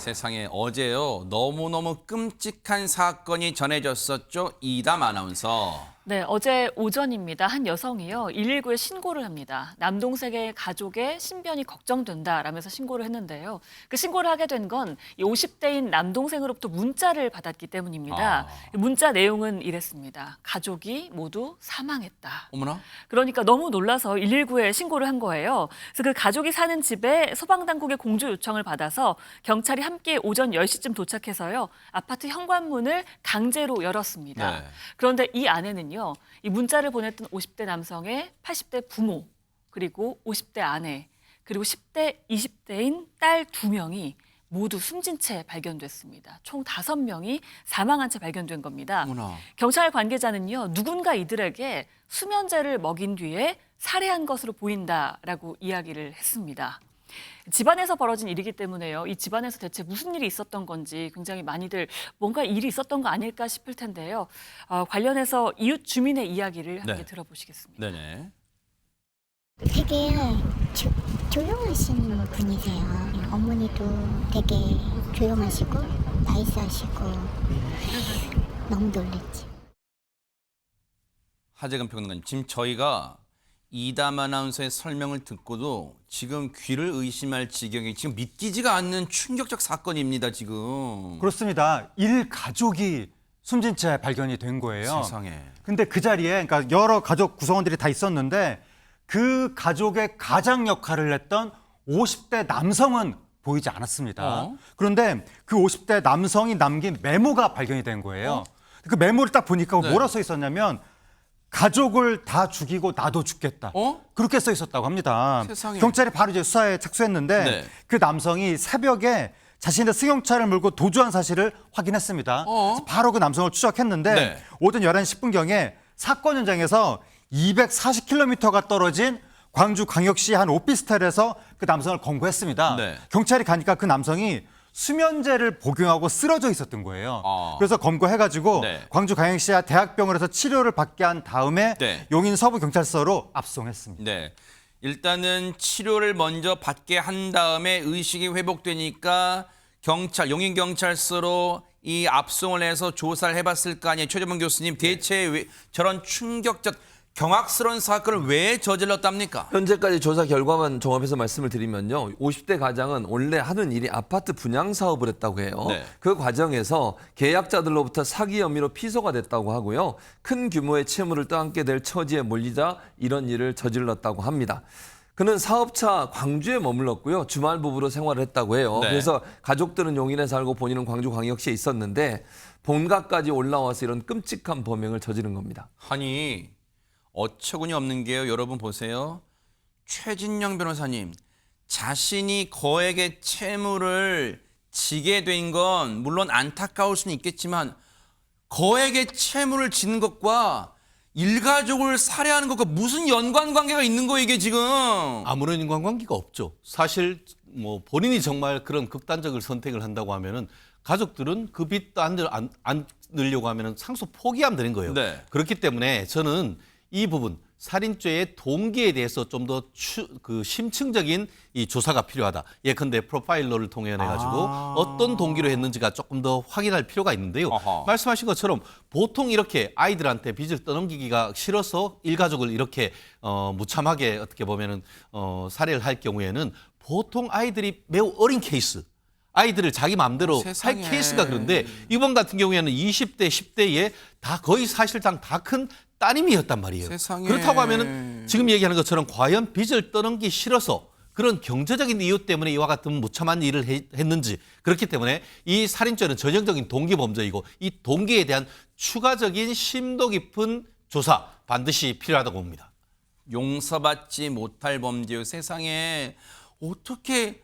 세상에 어제요. 너무너무 끔찍한 사건이 전해졌었죠. 이담 아나운서. 네, 어제 오전입니다. 한 여성이요, 119에 신고를 합니다. 남동생의 가족의 신변이 걱정된다라면서 신고를 했는데요. 그 신고를 하게 된 건 50대인 남동생으로부터 문자를 받았기 때문입니다. 문자 내용은 이랬습니다. 가족이 모두 사망했다. 어머나? 그러니까 너무 놀라서 119에 신고를 한 거예요. 그래서 그 가족이 사는 집에 소방당국의 공조 요청을 받아서 경찰이 함께 오전 10시쯤 도착해서요, 아파트 현관문을 강제로 열었습니다. 네. 그런데 이 안에는요, 이 문자를 보냈던 50대 남성의 80대 부모, 그리고 50대 아내, 그리고 10대, 20대인 딸 2명이 모두 숨진 채 발견됐습니다. 총 5명이 사망한 채 발견된 겁니다. 어머나. 경찰 관계자는요, 누군가 이들에게 수면제를 먹인 뒤에 살해한 것으로 보인다라고 이야기를 했습니다. 집안에서 벌어진 일이기 때문에요. 이 집안에서 대체 무슨 일이 있었던 건지 굉장히 많이들 뭔가 일이 있었던 거 아닐까 싶을 텐데요. 관련해서 이웃 주민의 이야기를 함께 네. 들어보시겠습니다. 네네. 되게 조용하신 분이세요. 어머니도 되게 조용하시고 나이스하시고 너무 놀랬지. 하재근 평론가님, 지금 저희가 이담 아나운서의 설명을 듣고도 지금 귀를 의심할 지경이 지금 믿기지가 않는 충격적 사건입니다, 지금. 그렇습니다. 일가족이 숨진 채 발견이 된 거예요. 세상에. 근데 그 자리에 그러니까 여러 가족 구성원들이 다 있었는데 그 가족의 가장 역할을 했던 50대 남성은 보이지 않았습니다. 그런데 그 50대 남성이 남긴 메모가 발견이 된 거예요. 그 메모를 딱 보니까 네. 뭐라 써 있었냐면 가족을 다 죽이고 나도 죽겠다. 그렇게 써 있었다고 합니다. 세상에. 경찰이 바로 이제 수사에 착수했는데 네. 그 남성이 새벽에 자신의 승용차를 몰고 도주한 사실을 확인했습니다. 그래서 바로 그 남성을 추적했는데 네. 오전 11시 10분경에 사건 현장에서 240km가 떨어진 광주광역시 한 오피스텔에서 그 남성을 검거했습니다. 네. 경찰이 가니까 그 남성이 수면제를 복용하고 쓰러져 있었던 거예요. 아. 그래서 검거해가지고 네. 광주광역시 대학병원에서 치료를 받게 한 다음에 네. 용인 서부경찰서로 압송했습니다. 네. 일단은 치료를 먼저 받게 한 다음에 의식이 회복되니까 용인경찰서로 이 압송을 해서 조사를 해봤을 거 아니에요. 최재범 교수님, 대체 왜 저런 충격적 경악스러운 사건을 왜 저질렀답니까? 현재까지 조사 결과만 종합해서 말씀을 드리면요. 50대 가장은 원래 하는 일이 아파트 분양 사업을 했다고 해요. 네. 그 과정에서 계약자들로부터 사기 혐의로 피소가 됐다고 하고요. 큰 규모의 채무를 떠안게 될 처지에 몰리자 이런 일을 저질렀다고 합니다. 그는 사업차 광주에 머물렀고요. 주말 부부로 생활을 했다고 해요. 네. 그래서 가족들은 용인에 살고 본인은 광주광역시에 있었는데 본가까지 올라와서 이런 끔찍한 범행을 저지른 겁니다. 아니, 어처구니 없는 게요. 여러분 보세요. 최진영 변호사님, 자신이 거액의 채무를 지게 된 건 물론 안타까울 수는 있겠지만 거액의 채무를 지는 것과 일가족을 살해하는 것과 무슨 연관관계가 있는 거예요, 이게 지금? 아무런 인간관계가 없죠. 사실 뭐 본인이 정말 그런 극단적인 선택을 한다고 하면은 가족들은 그 빚도 안 늘려고 하면은 상속 포기하면 되는 거예요. 네. 그렇기 때문에 저는 이 부분 살인죄의 동기에 대해서 좀 더 심층적인 이 조사가 필요하다. 예컨대 프로파일러를 통해 가지고 어떤 동기로 했는지가 조금 더 확인할 필요가 있는데요. 어허. 말씀하신 것처럼 보통 이렇게 아이들한테 빚을 떠넘기기가 싫어서 일가족을 이렇게 무참하게 어떻게 보면은 살해를 할 경우에는 보통 아이들이 매우 어린 케이스. 아이들을 자기 마음대로 할 세상에. 케이스가 그런데 이번 같은 경우에는 20대, 10대에 다 거의 사실상 다 큰 따님이었단 말이에요. 세상에. 그렇다고 하면은 지금 얘기하는 것처럼 과연 빚을 떠넘기 싫어서 그런 경제적인 이유 때문에 이와 같은 무참한 일을 했는지 그렇기 때문에 이 살인죄는 전형적인 동기 범죄이고 이 동기에 대한 추가적인 심도 깊은 조사 반드시 필요하다고 봅니다. 용서받지 못할 범죄요. 세상에 어떻게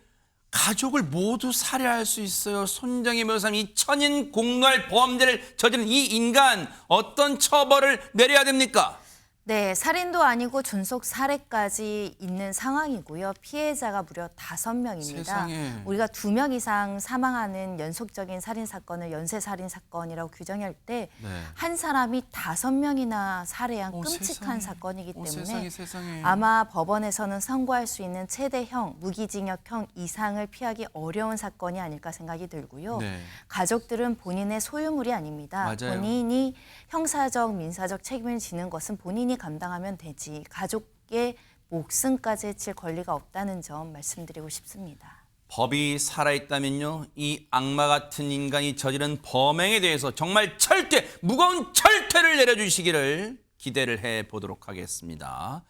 가족을 모두 살해할 수 있어요? 손정희 변호사님, 이 천인공노할 범죄를 저지른 이 인간 어떤 처벌을 내려야 됩니까? 네, 살인도 아니고 존속 살해까지 있는 상황이고요. 피해자가 무려 5명입니다. 세상에. 우리가 2명 이상 사망하는 연속적인 살인 사건을 연쇄 살인 사건이라고 규정할 때 한 네. 사람이 5명이나 살해한 오, 끔찍한 세상에. 사건이기 오, 때문에 세상에. 아마 법원에서는 선고할 수 있는 최대형 무기징역형 이상을 피하기 어려운 사건이 아닐까 생각이 들고요. 네. 가족들은 본인의 소유물이 아닙니다. 맞아요. 본인이 형사적, 민사적 책임을 지는 것은 본인이 감당하면 되지 가족의 목숨까지 해칠 권리가 없다는 점 말씀드리고 싶습니다. 법이 살아있다면요, 이 악마 같은 인간이 저지른 범행에 대해서 정말 철퇴, 무거운 철퇴를 내려주시기를 기대를 해보도록 하겠습니다.